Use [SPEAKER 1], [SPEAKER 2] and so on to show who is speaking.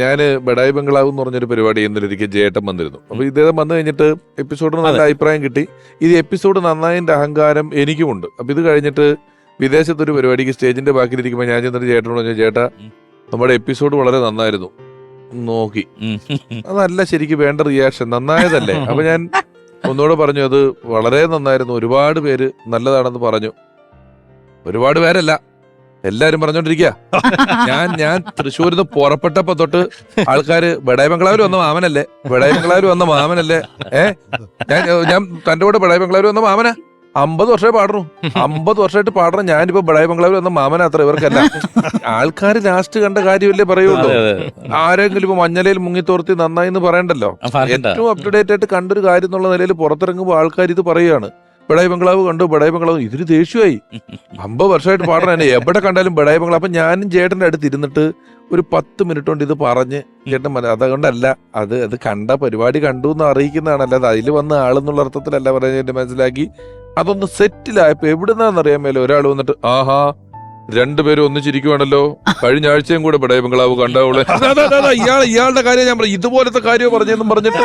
[SPEAKER 1] ഞാന് ബഡായി ബംഗ്ലാവ് എന്ന് പറഞ്ഞൊരു പരിപാടി ചെയ്യുന്നതിലേക്ക് ജേട്ടൻ വന്നിരുന്നു. അപ്പൊ ഇദ്ദേഹം വന്നു കഴിഞ്ഞിട്ട് എപ്പിസോഡിന് നല്ല അഭിപ്രായം കിട്ടി. ഇത് എപ്പിസോഡ് നന്നായതിന്റെ അഹങ്കാരം എനിക്കുമുണ്ട്. അപ്പൊ ഇത് കഴിഞ്ഞിട്ട് വിദേശത്തൊരു പരിപാടിക്ക് സ്റ്റേജിന്റെ ബാക്കിലിരിക്കുമ്പോൾ ഞാൻ ചെന്നിട്ട് ചേട്ടനോട് പറഞ്ഞു, ചേട്ടാ നമ്മുടെ എപ്പിസോഡ് വളരെ നന്നായിരുന്നു, നോക്കി അതല്ല ശരിക്കും വേണ്ട റിയാക്ഷൻ, നന്നായതല്ലേ? അപ്പൊ ഞാൻ ഒന്നുകൂടെ പറഞ്ഞു, അത് വളരെ നന്നായിരുന്നു, ഒരുപാട് പേര് നല്ലതാണെന്ന് പറഞ്ഞു. ഒരുപാട് പേരല്ല, എല്ലാരും പറഞ്ഞോണ്ടിരിക്കുക. ഞാൻ തൃശ്ശൂരിൽ നിന്ന് പുറപ്പെട്ടപ്പോ തൊട്ട് ആൾക്കാര് ബഡായി ബംഗ്ലാവിൽ വന്ന മാമനല്ലേ, ബഡായി ബംഗ്ലാവിൽ വന്ന മാമനല്ലേ, ഞാൻ തന്റെ കൂടെ ബഡായി ബംഗ്ലാവിൽ വന്ന മാമനാ, 50 വർഷമായി പാടുന്നു, 50 വർഷമായിട്ട് പാടണം, ഞാനിപ്പോ ബഡായി ബംഗ്ലാവിൽ വന്ന മാമന അത്ര. ഇവർക്കല്ല, ആൾക്കാർ ലാസ്റ്റ് കണ്ട കാര്യമല്ലേ പറയുള്ളൂ. ആരെങ്കിലും ഇപ്പൊ മഞ്ഞലയിൽ മുങ്ങിത്തോർത്തി നന്നായി എന്ന് പറയണ്ടല്ലോ. ഏറ്റവും അപ് ടു ഡേറ്റ് ആയിട്ട് കണ്ടൊരു കാര്യം എന്നുള്ള നിലയിൽ പുറത്തിറങ്ങുമ്പോൾ ആൾക്കാർ ഇത് പറയുകയാണ്, ബഡായി ബംഗ്ലാവ് കണ്ടു, ബഡായി ബംഗ്ലാവ്. ഇതിന് ദേഷ്യമായി, 50 വർഷമായിട്ട് പാടണേ, എവിടെ കണ്ടാലും ബഡായി ബംഗ്ലാവ്. അപ്പൊ ഞാനും ചേട്ടന്റെ അടുത്ത് ഇരുന്നിട്ട് ഒരു 10 മിനിറ്റ് കൊണ്ട് ഇത് പറഞ്ഞ് ചേട്ടൻ അതുകൊണ്ടല്ല, അത് കണ്ട പരിപാടി കണ്ടു എന്ന് അറിയിക്കുന്നതാണ്, അല്ലാതെ അതിൽ വന്ന ആളെന്നുള്ള അർത്ഥത്തിലല്ല പറഞ്ഞ മനസ്സിലാക്കി. അതൊന്ന് സെറ്റിലായപ്പോ എവിടുന്നാന്നറിയാൻ മേലെ ഒരാൾ വന്നിട്ട്, ആഹാ രണ്ടുപേരും ഒന്നിച്ചിരിക്കുവാണല്ലോ, കഴിഞ്ഞ ആഴ്ചയും കൂടെ ബഡായി ബംഗ്ലാവ് കണ്ടാവുള്ളൂ, ഇയാളുടെ കാര്യം ഞാൻ പറഞ്ഞു, ഇതുപോലത്തെ കാര്യം പറഞ്ഞെന്നും പറഞ്ഞിട്ട്